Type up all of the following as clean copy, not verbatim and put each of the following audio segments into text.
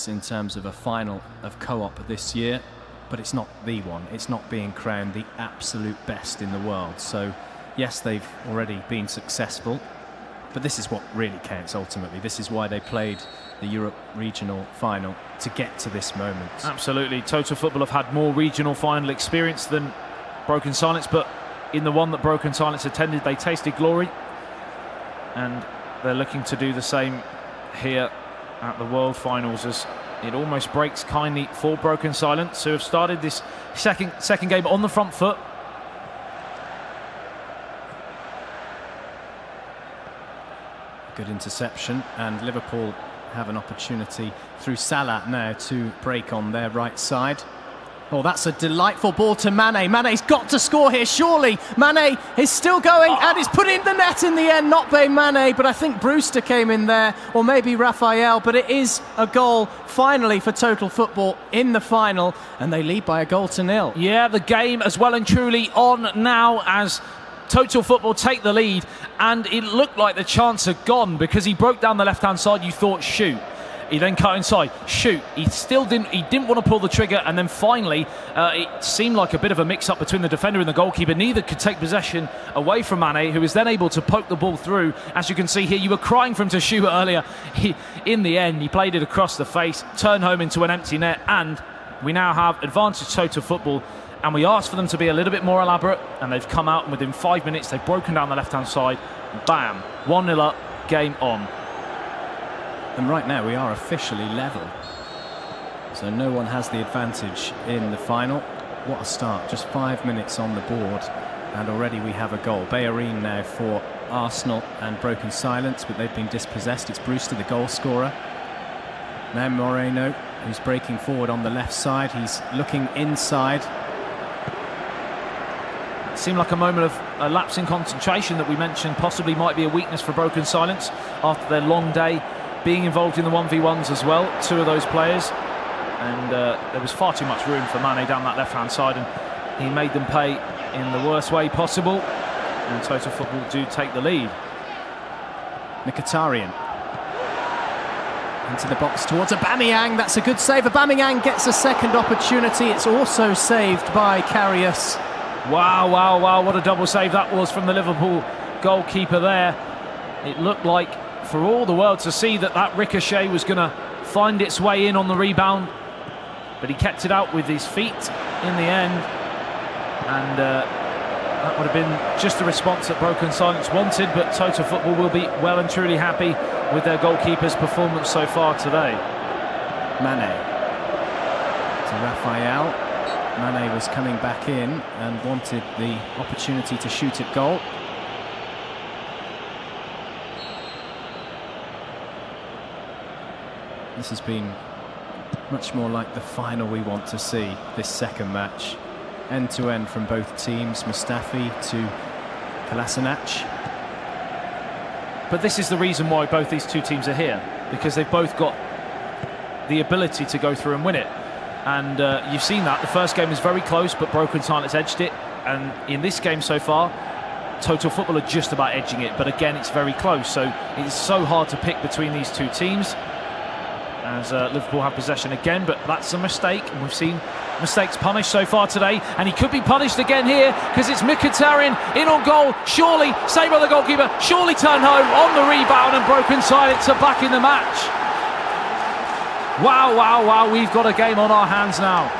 in terms of a final of co-op this year, but it's not the one. It's not being crowned the absolute best in the world. So yes, they've already been successful, but this is what really counts ultimately. This is why they played the Europe regional final, to get to this moment. Absolutely. Total Football have had more regional final experience than Broken Silence, but in the one that Broken Silence attended, they tasted glory, and they're looking to do the same here at the World Finals, as it almost breaks kindly for Broken Silence, who have started this second game on the front foot. Good interception, and Liverpool have an opportunity through Salah now to break on their right side. Oh, that's a delightful ball to Mane. Mane's got to score here, surely. Mane is still going, and he's put in the net in the end. Not by Mane, but I think Brewster came in there, or maybe Raphael. But it is a goal, finally, for Total Football in the final, and they lead by a goal to nil. Yeah, the game as well and truly on now as Total Football take the lead, and it looked like the chance had gone because he broke down the left-hand side. You thought, shoot. He then cut inside, shoot. He still didn't want to pull the trigger, and then finally it seemed like a bit of a mix-up between the defender and the goalkeeper. Neither could take possession away from Mane, who was then able to poke the ball through. As you can see here, you were crying for him to shoot earlier. In the end, he played it across the face, turned home into an empty net, and we now have advantage Total Football. And we asked for them to be a little bit more elaborate, and they've come out, and within 5 minutes they've broken down the left-hand side. Bam, 1-0 up, game on. And right now we are officially level, so no one has the advantage in the final. What a start, just 5 minutes on the board, and already we have a goal. Bellerin now for Arsenal, and Broken Silence, but they've been dispossessed. It's Brewster, the goal scorer. Now Moreno, who's breaking forward on the left side. He's looking inside. It seemed like a moment of a lapse in concentration that we mentioned possibly might be a weakness for Broken Silence after their long day, being involved in the 1v1s as well, two of those players, and there was far too much room for Mane down that left-hand side, and he made them pay in the worst way possible, and Total Football do take the lead. Mkhitaryan into the box towards Aubameyang. That's a good save. Aubameyang gets a second opportunity. It's also saved by Karius. Wow, wow, wow, what a double save that was from the Liverpool goalkeeper there. It looked like for all the world to see that ricochet was going to find its way in on the rebound, but he kept it out with his feet in the end, and that would have been just the response that Broken Silence wanted, but Total Football will be well and truly happy with their goalkeeper's performance so far today. Mane to Raphael. Mane was coming back in and wanted the opportunity to shoot at goal. This has been much more like the final we want to see, this second match. End to end from both teams, Mustafi to Kolasinac. But this is the reason why both these two teams are here, because they've both got the ability to go through and win it. And you've seen that. The first game was very close, but Broken Silence edged it. And in this game so far, Total Football are just about edging it. But again, it's very close. So it's so hard to pick between these two teams, as Liverpool have possession again. But that's a mistake, and we've seen mistakes punished so far today. And he could be punished again here, because it's Mkhitaryan in on goal. Surely, saved by the goalkeeper. Surely turned home on the rebound, and Broken Silence are back in the match. Wow, wow, wow, we've got a game on our hands now.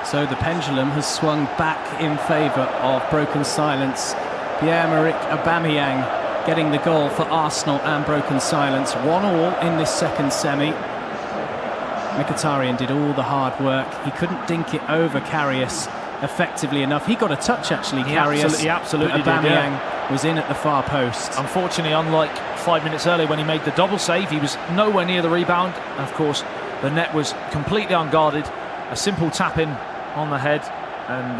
So the pendulum has swung back in favour of Broken Silence. Pierre-Emerick Aubameyang getting the goal for Arsenal and Broken Silence. 1-1 in this second semi. Mkhitaryan did all the hard work. He couldn't dink it over Karius effectively enough. He got a touch, actually, Karius. He absolutely did. Aubameyang was in at the far post. Unfortunately, unlike 5 minutes earlier when he made the double save, he was nowhere near the rebound. And of course, the net was completely unguarded. A simple tap-in on the head, and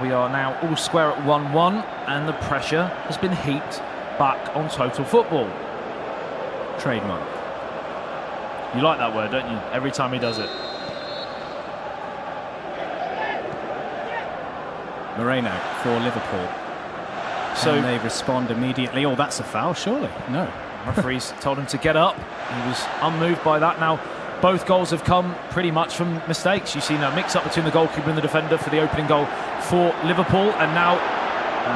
we are now all square at 1-1, and the pressure has been heaped back on Total Football. Trademark. You like that word, don't you? Every time he does it. Moreno for Liverpool. So they respond immediately. Oh, that's a foul, surely? No. Referees told him to get up. He was unmoved by that. Now, both goals have come pretty much from mistakes. You've seen a mix-up between the goalkeeper and the defender for the opening goal for Liverpool. And now,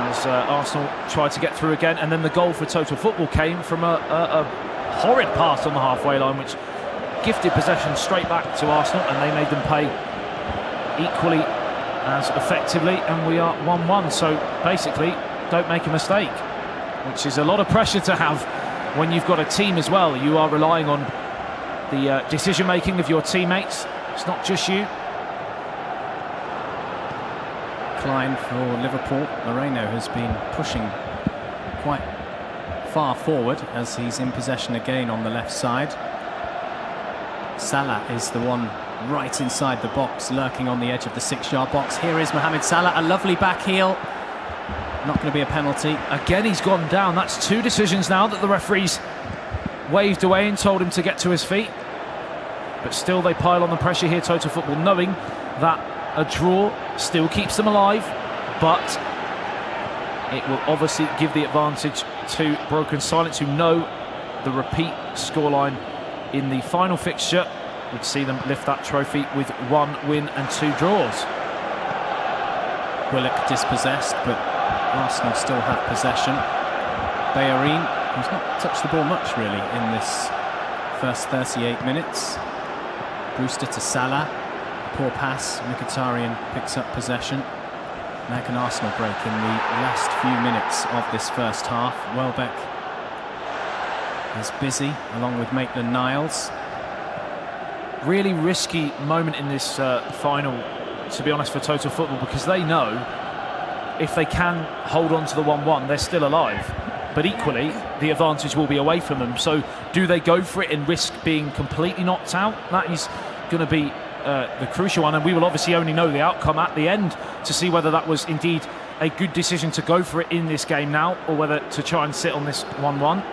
as Arsenal tried to get through again, and then the goal for Total Football came from a horrid pass on the halfway line, which gifted possession straight back to Arsenal, and they made them pay equally as effectively, and we are 1-1. So basically, don't make a mistake, which is a lot of pressure to have when you've got a team as well. You are relying on the decision-making of your teammates. It's not just you. Klein for Liverpool. Moreno has been pushing quite far forward as he's in possession again on the left side. Salah is the one right inside the box, lurking on the edge of the 6-yard box. Here is Mohamed Salah, a lovely back heel. Not going to be a penalty. Again, he's gone down. That's 2 decisions now that the referees waved away and told him to get to his feet. But still, they pile on the pressure here, Total Football, knowing that a draw still keeps them alive, but it will obviously give the advantage to Broken Silence, who know the repeat scoreline in the final fixture would see them lift that trophy with 1 win and 2 draws. Willock dispossessed, but Arsenal still have possession. Bellerin, who's not touched the ball much really in this first 38 minutes. Brewster to Salah, a poor pass. Mkhitaryan picks up possession. Now can Arsenal break in the last few minutes of this first half? Welbeck is busy along with Maitland-Niles. Really risky moment in this final, to be honest, for Total Football, because they know if they can hold on to the 1-1, they're still alive. But equally, the advantage will be away from them. So do they go for it and risk being completely knocked out? That is going to be the crucial one, and we will obviously only know the outcome at the end to see whether that was indeed a good decision to go for it in this game now, or whether to try and sit on this 1-1.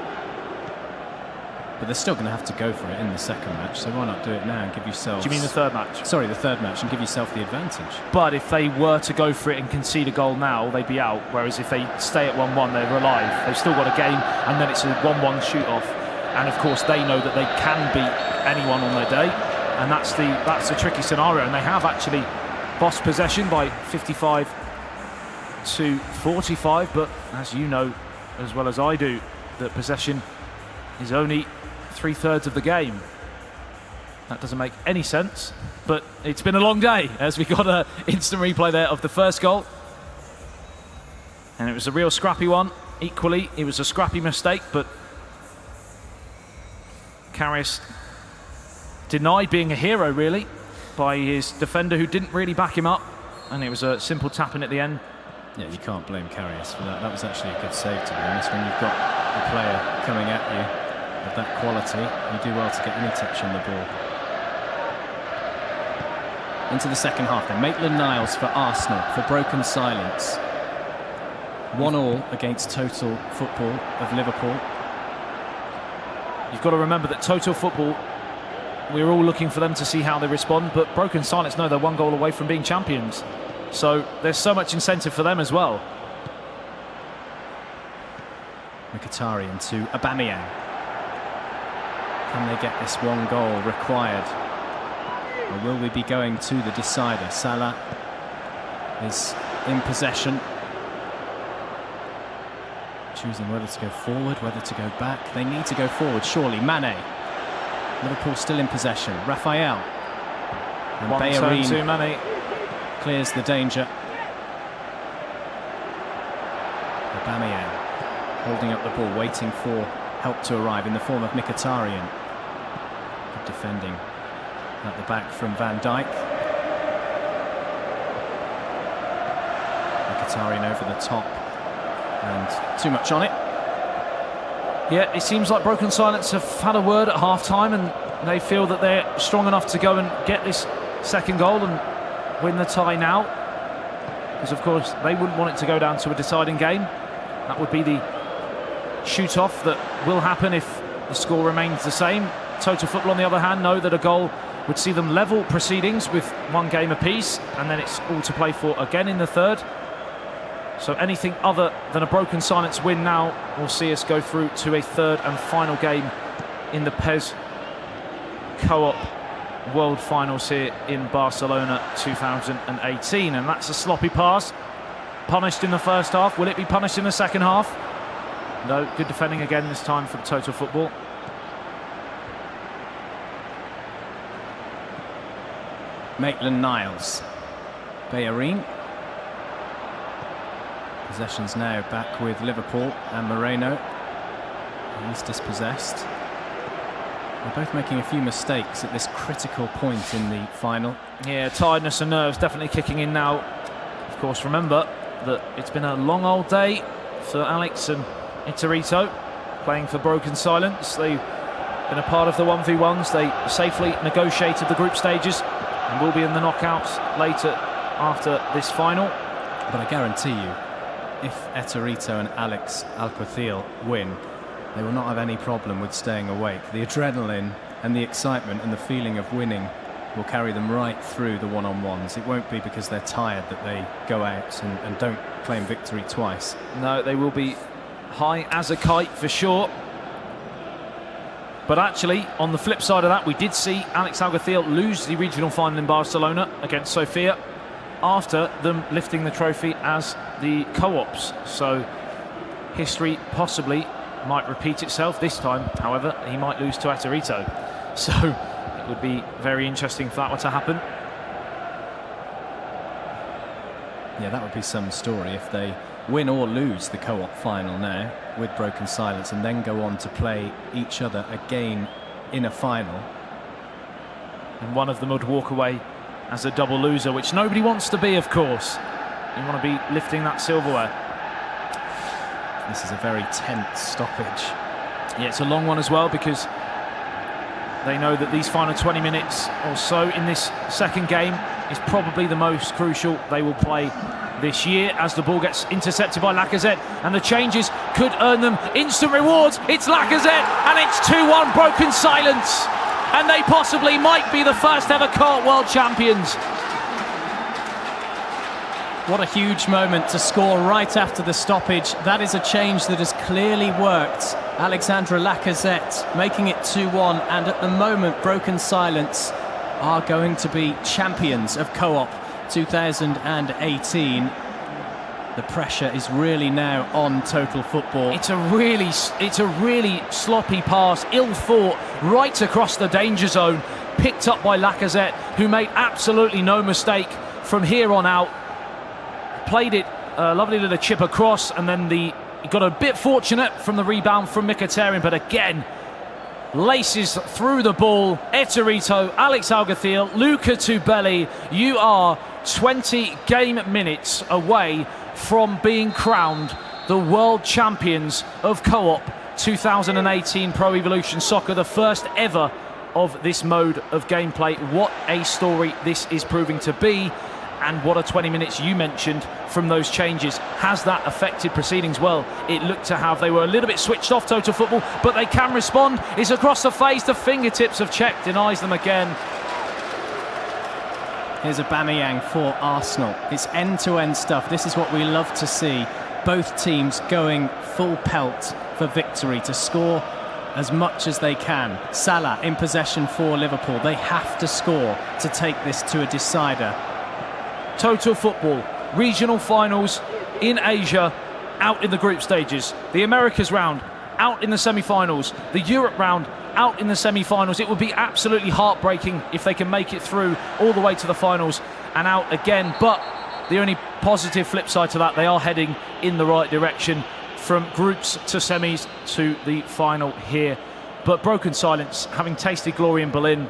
But they're still going to have to go for it in the second match, so why not do it now and give yourselves... Do you mean the third match? Sorry, the third match, and give yourself the advantage. But if they were to go for it and concede a goal now, they'd be out, whereas if they stay at 1-1, they're alive. They've still got a game, and then it's a 1-1 shoot-off. And of course, they know that they can beat anyone on their day, and that's the tricky scenario. And they have actually bossed possession by 55 to 45, but as you know as well as I do, that possession is only 3/3 of the game. That doesn't make any sense, but it's been a long day as we got an instant replay there of the first goal. And it was a real scrappy one. Equally, it was a scrappy mistake, but Karius denied being a hero, really, by his defender who didn't really back him up. And it was a simple tap-in at the end. Yeah, you can't blame Karius for that. That was actually a good save, to be honest. When you've got a player coming at you of that quality, you do well to get any touch on the ball. Into the second half then. Maitland-Niles for Arsenal, for Broken Silence. 1-1 against Total Football of Liverpool. You've got to remember that Total Football, we're all looking for them to see how they respond, but Broken Silence know they're 1 goal away from being champions. So there's so much incentive for them as well. Mkhitaryan to Aubameyang. Can they get this 1 goal required? Or will we be going to the decider? Salah is in possession. Choosing whether to go forward, whether to go back. They need to go forward, surely. Mane. Liverpool still in possession. Raphael. And Bellerin to Mane. Clears the danger. Aubameyang holding up the ball, waiting for help to arrive in the form of Mkhitaryan. Good defending at the back from Van Dijk. Mkhitaryan over the top, and too much on it. Yeah, it seems like Broken Silence have had a word at half-time, and they feel that they're strong enough to go and get this second goal and win the tie now. Because, of course, they wouldn't want it to go down to a deciding game. That would be the shoot-off that will happen if the score remains the same. Total Football, on the other hand, know that a goal would see them level proceedings with 1 game apiece, and then it's all to play for again in the third. So anything other than a broken silence win now will see us go through to a third and final game in the PES Co-op World Finals here in Barcelona 2018. And that's a sloppy pass. Punished in the first half. Will it be punished in the second half? No, good defending again this time from Total Football. Maitland-Niles. Bellerin. Possession's now back with Liverpool and Moreno. He's dispossessed. They're both making a few mistakes at this critical point in the final. Yeah, tiredness and nerves definitely kicking in now. Of course, remember that it's been a long old day for Alex and Iturrito, playing for broken silence. They've been a part of the 1v1s. They safely negotiated the group stages and will be in the knockouts later after this final. But I guarantee you, if Iturrito and Alex Alguacil win, they will not have any problem with staying awake. The adrenaline and the excitement and the feeling of winning will carry them right through the one-on-ones. It won't be because they're tired that they go out and don't claim victory twice. No, they will be high as a kite for sure. But actually, on the flip side of that, we did see Alex Alguacil lose the regional final in Barcelona against Sofia after them lifting the trophy as the co-ops. So history possibly might repeat itself. This time, however, he might lose to Iturrito. So it would be very interesting if that were to happen. Yeah, that would be some story if they win or lose the co-op final now with broken silence and then go on to play each other again in a final. And one of them would walk away as a double loser, which nobody wants to be, of course. You want to be lifting that silverware. This is a very tense stoppage. Yeah, it's a long one as well, because they know that these final 20 minutes or so in this second game is probably the most crucial they will play this year, as the ball gets intercepted by Lacazette, and the changes could earn them instant rewards. It's Lacazette, and it's 2-1, broken silence, and they possibly might be the first ever Co-op World Champions. What a huge moment to score right after the stoppage. That is a change that has clearly worked. Alexandre Lacazette making it 2-1, and at the moment broken silence are going to be champions of Co-op 2018. The pressure is really now on Total Football. It's a really sloppy pass, ill thought, right across the danger zone, picked up by Lacazette, who made absolutely no mistake from here on out. Played it, lovely little chip across, and then he got a bit fortunate from the rebound from Mkhitaryan, but again, laces through the ball. Iturrito, Alex Alguacil, Luca Tubelli, you are 20 game minutes away from being crowned the world champions of Co-op 2018 Pro Evolution Soccer, the first ever of this mode of gameplay. What a story this is proving to be, and what a 20 minutes you mentioned from those changes. Has that affected proceedings? Well, it looked to have. They were a little bit switched off, Total Football, but they can respond. It's across the face, the fingertips of Cech denies them again. Here's Aubameyang for Arsenal. It's end-to-end stuff. This is what we love to see. Both teams going full pelt for victory, to score as much as they can. Salah in possession for Liverpool. They have to score to take this to a decider. Total Football, regional finals in Asia, out in the group stages. The Americas round, out in the semi-finals. The Europe round, out in the semi-finals. It would be absolutely heartbreaking if they can make it through all the way to the finals and out again. But the only positive flip side to that, they are heading in the right direction from groups to semis to the final here. But broken silence, having tasted glory in Berlin,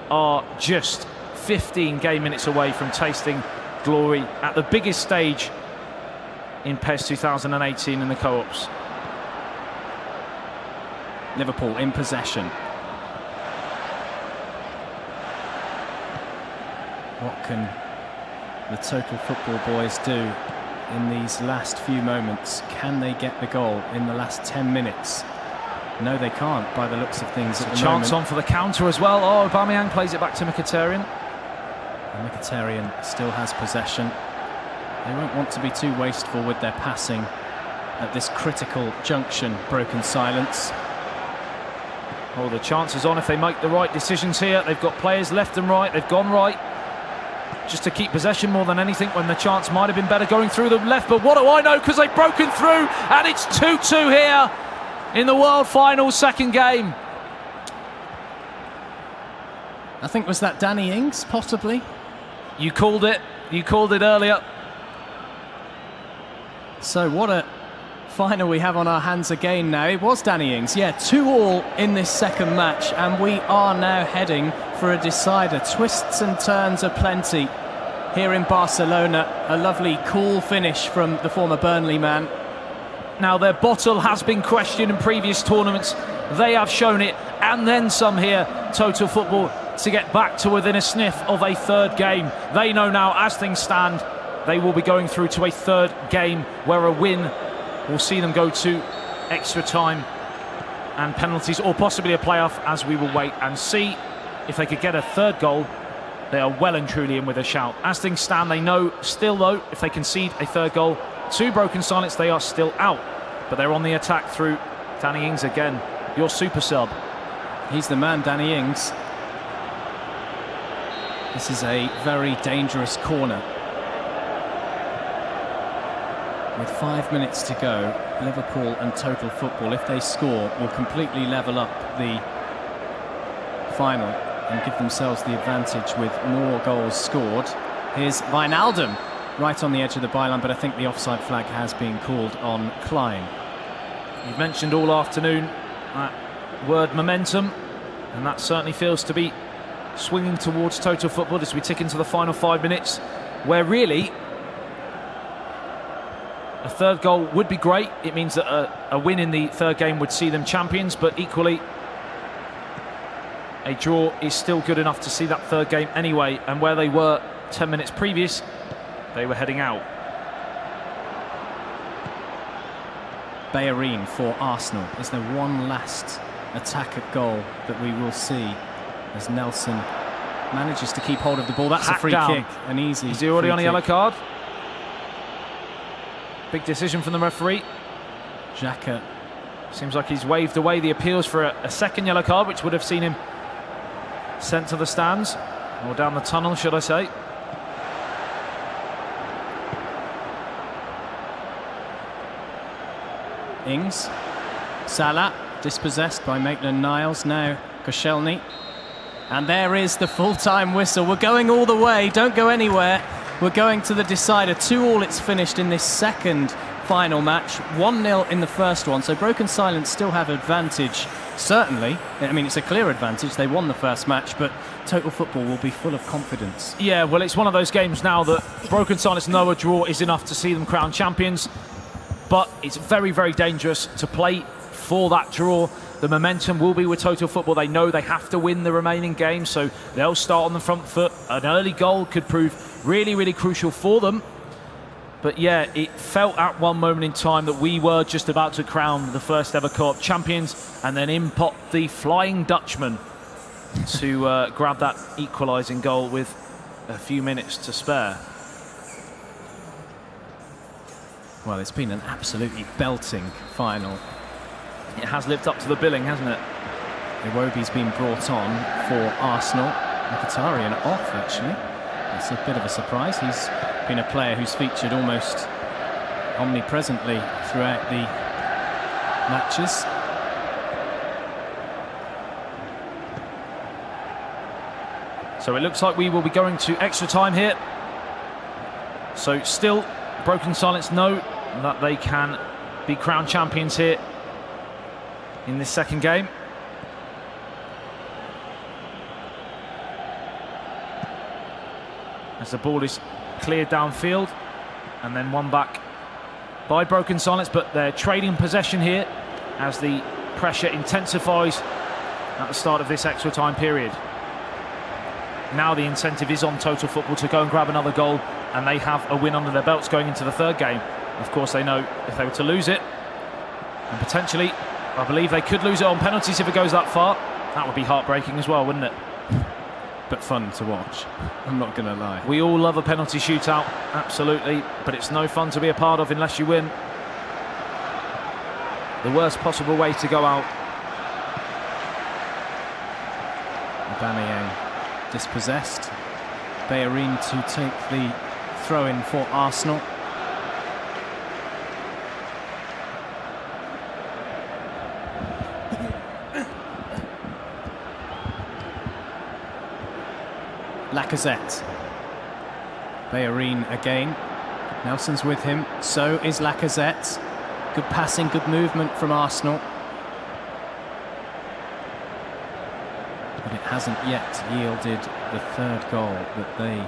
are just 15 game minutes away from tasting glory at the biggest stage in PES 2018 in the co-ops. Liverpool in possession. What can the Total Football boys do in these last few moments? Can they get the goal in the last 10 minutes? No, they can't, by the looks of things at the moment. Chance on for the counter as well. Oh, Aubameyang plays it back to Mkhitaryan. And Mkhitaryan still has possession. They won't want to be too wasteful with their passing at this critical junction. Broken silence. Oh, the chance is on if they make the right decisions here. They've got players left and right. They've gone right just to keep possession more than anything, when the chance might have been better going through the left. But what do I know, because they've broken through, and it's 2-2 here in the World Finals second game. I think, was that Danny Ings, possibly? You called it. You called it earlier. So what a final we have on our hands again now. It was Danny Ings. Yeah, 2-2 in this second match, and we are now heading for a decider. Twists and turns aplenty here in Barcelona. A lovely, cool finish from the former Burnley man. Now, their bottle has been questioned in previous tournaments. They have shown it, and then some here, Total Football, to get back to within a sniff of a third game. They know now, as things stand, they will be going through to a third game where a win will see them go to extra time and penalties, or possibly a playoff, as we will wait and see. If they could get a third goal, they are well and truly in with a shout. As things stand, they know still, though, if they concede a third goal to broken silence, they are still out. But they're on the attack through Danny Ings again, your super sub. He's the man, Danny Ings. This is a very dangerous corner. With 5 minutes to go, Liverpool and Total Football, if they score, will completely level up the final and give themselves the advantage with more goals scored. Here's Wijnaldum right on the edge of the byline, but I think the offside flag has been called on Klein. You've mentioned all afternoon that word momentum, and that certainly feels to be swinging towards Total Football as we tick into the final 5 minutes, where really a third goal would be great. It means that a win in the third game would see them champions, but equally a draw is still good enough to see that third game anyway, and where they were 10 minutes previous, they were heading out. Bellerin for Arsenal. Is there one last attack at goal that we will see as Nelson manages to keep hold of the ball? That's a free kick, an easy. Is he already on a yellow card? Big decision from the referee. Xhaka. Seems like he's waved away the appeals for a second yellow card, which would have seen him sent to the stands, or down the tunnel, should I say. Ings. Salah, dispossessed by Maitland-Niles. Now Koscielny. And there is the full-time whistle. We're going all the way. Don't go anywhere. We're going to the decider. 2-2 it's finished in this second final match. 1-0 in the first one. So broken silence still have advantage. Certainly. I mean, it's a clear advantage. They won the first match, but Total Football will be full of confidence. Yeah, well, it's one of those games now that broken silence know a draw is enough to see them crowned champions. But it's very, very dangerous to play for that draw. The momentum will be with Total Football. They know they have to win the remaining games, so they'll start on the front foot. An early goal could prove really, really crucial for them. But yeah, it felt at one moment in time that we were just about to crown the first ever Co-op champions, and then in popped the Flying Dutchman to grab that equalising goal with a few minutes to spare. Well, it's been an absolutely belting final. It has lived up to the billing, hasn't it? Iwobi's been brought on for Arsenal. Mkhitaryan off, actually. It's a bit of a surprise. He's been a player who's featured almost omnipresently throughout the matches. So it looks like we will be going to extra time here. So still, broken silence know that they can be crowned champions here in this second game. As the ball is cleared downfield and then won back by broken silence, but they're trading possession here as the pressure intensifies at the start of this extra time period. Now the incentive is on Total Football to go and grab another goal, and they have a win under their belts going into the third game. Of course, they know if they were to lose it, and potentially, I believe they could lose it on penalties if it goes that far. That would be heartbreaking as well, wouldn't it? but fun to watch. I'm not going to lie. We all love a penalty shootout, absolutely, but it's no fun to be a part of unless you win. The worst possible way to go out. Aubameyang dispossessed. Bellerin to take the throw-in for Arsenal. Lacazette. Bellerin again. Nelson's with him. So is Lacazette. Good passing, good movement from Arsenal. But it hasn't yet yielded the third goal that they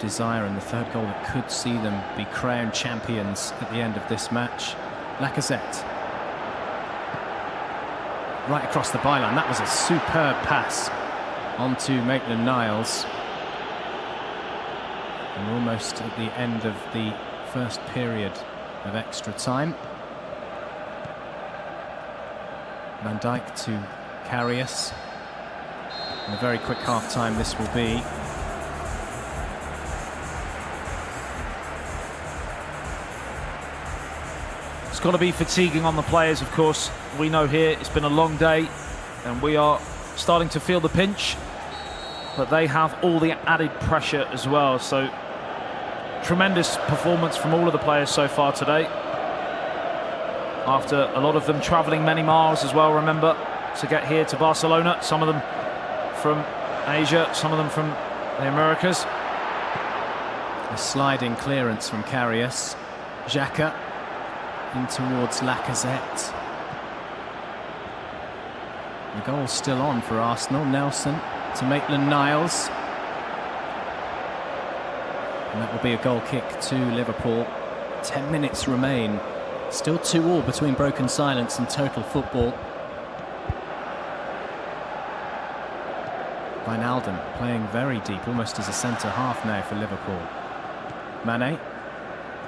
desire, and the third goal that could see them be crowned champions at the end of this match. Lacazette. Right across the byline. That was a superb pass onto Maitland-Niles. And almost at the end of the first period of extra time. Van Dijk to Karius. And a very quick half-time this will be. It's got to be fatiguing on the players, of course. We know here it's been a long day and we are starting to feel the pinch, but they have all the added pressure as well. So tremendous performance from all of the players so far today, after a lot of them travelling many miles as well, remember, to get here to Barcelona. Some of them from Asia, some of them from the Americas. A sliding clearance from Karius. Xhaka in towards Lacazette. The goal's still on for Arsenal. Nelson to Maitland-Niles. And that will be a goal kick to Liverpool. 10 minutes remain. Still 2-2 between broken silence and total football. Wijnaldum playing very deep, almost as a centre-half now for Liverpool. Mane.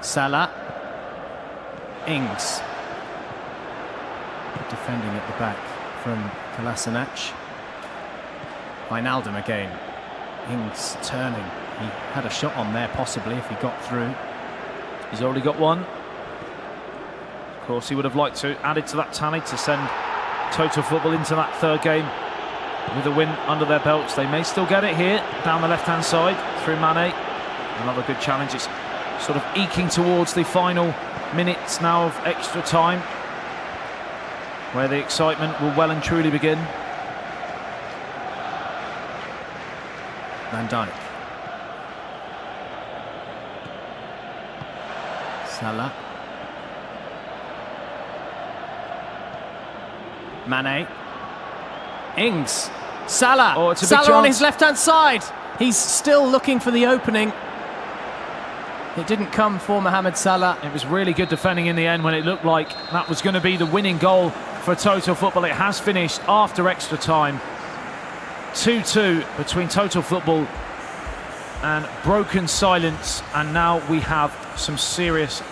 Salah. Ings. Defending at the back from Kolasinac. Wijnaldum again. Ings turning. He had a shot on there possibly if he got through. He's already got one. Of course he would have liked to add it to that tally to send total football into that third game with a win under their belts. They may still get it here down the left-hand side through Mane. Another good challenge. It's sort of eking towards the final minutes now of extra time, where the excitement will well and truly begin. Van Dijk. Salah. Mane. Ings. Salah. Oh, it's a big Salah on chance. his left-hand side. He's still looking for the opening. It didn't come for Mohamed Salah. It was really good defending in the end when it looked like that was going to be the winning goal for total football. It has finished after extra time. 2-2 between total football and broken silence, and now we have some serious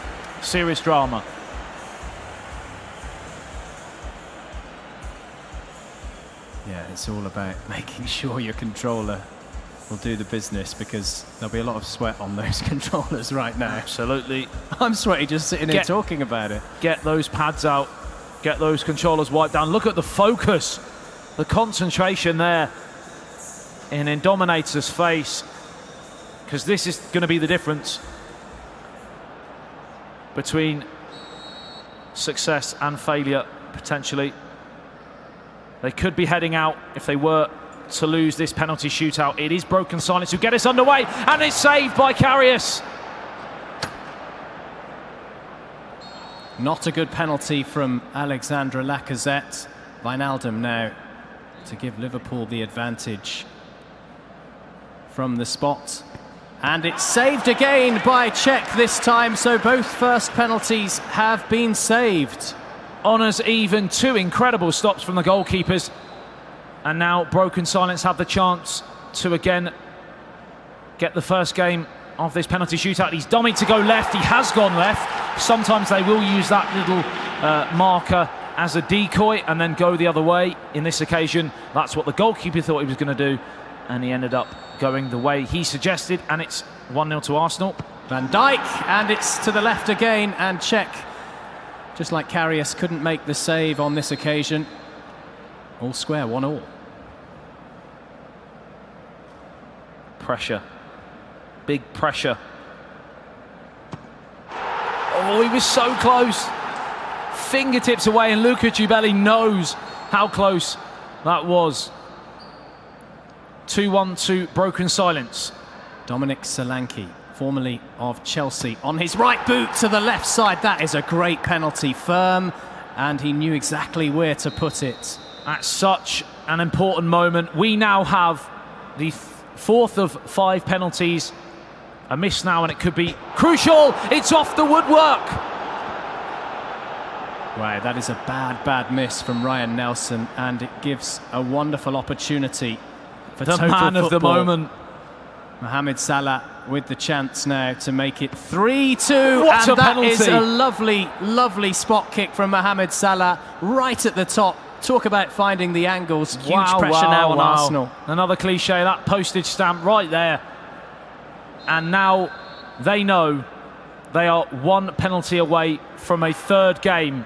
drama. Yeah, it's all about making sure your controller will do the business, because there'll be a lot of sweat on those controllers right now. Absolutely. I'm sweaty just sitting here talking about it. Get those pads out, get those controllers wiped down. Look at the focus, the concentration there in Indominator's face, because this is going to be the difference between success and failure, potentially. They could be heading out if they were to lose this penalty shootout. It is broken silence to get us underway, and it's saved by Karius. Not a good penalty from Alexandre Lacazette. Wijnaldum now to give Liverpool the advantage from the spot. And it's saved again by Czech this time, so both first penalties have been saved. Honours even, two incredible stops from the goalkeepers. And now broken silence have the chance to again get the first game of this penalty shootout. He's dummied to go left. He has gone left. Sometimes they will use that little marker as a decoy and then go the other way. In this occasion, that's what the goalkeeper thought he was going to do. and he ended up going the way he suggested, and it's 1-0 to Arsenal. Van Dijk, and it's to the left again, and Czech, just like Karius, couldn't make the save on this occasion. All square, 1-1. Pressure. Big pressure. Oh, he was so close. Fingertips away, and Luca Giubelli knows how close that was. 2-1 to broken silence. Dominic Solanke, formerly of Chelsea, on his right boot to the left side. That is a great penalty, firm, and he knew exactly where to put it. At such an important moment, we now have the fourth of 5 penalties. A miss now, and it could be crucial. It's off the woodwork. Wow, that is a bad miss from Ryan Nelson, and it gives a wonderful opportunity for the total man of the football. moment. Mohamed Salah with the chance now to make it 3-2. What and a that penalty. is a lovely spot kick from Mohamed Salah right at the top. Talk about finding the angles. Huge pressure now on Arsenal. Another cliche, that postage stamp right there. And now they know they are 1 penalty away from a 3rd game.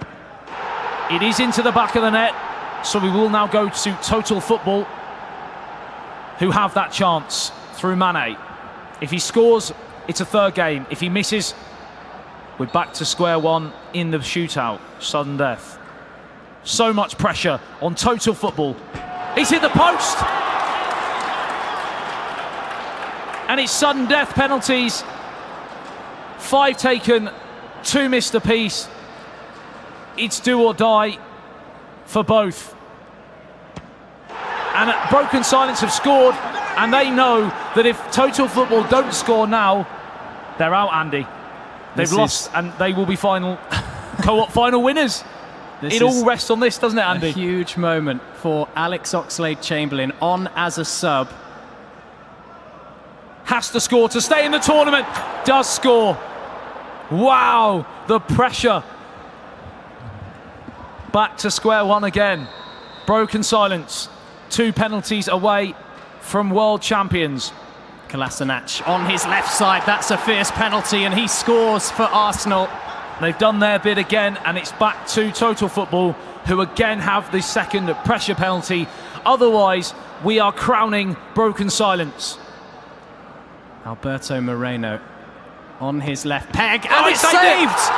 It is into the back of the net, so we will now go to Total Football, who have that chance through Mane. If he scores, it's a 3rd game. If he misses, we're back to square one in the shootout. Sudden death. So much pressure on Total Football. He's hit the post! And it's sudden death penalties. 5 taken, 2 missed apiece. It's do or die for both. And Broken Silence have scored, and they know that if Total Football don't score now, they're out, Andy. They've lost, and they will be final co-op final winners. It all rests on this, doesn't it, Andy? A huge moment for Alex Oxlade-Chamberlain on as a sub. Has to score to stay in the tournament. Does score. Wow, the pressure. Back to square one again. Broken silence. 2 penalties away from world champions. Kolasinac on his left side. That's a fierce penalty, and he scores for Arsenal. They've done their bit again, and it's back to Total Football, who again have the 2nd pressure penalty. Otherwise, we are crowning broken silence. Alberto Moreno on his left peg, and it's saved!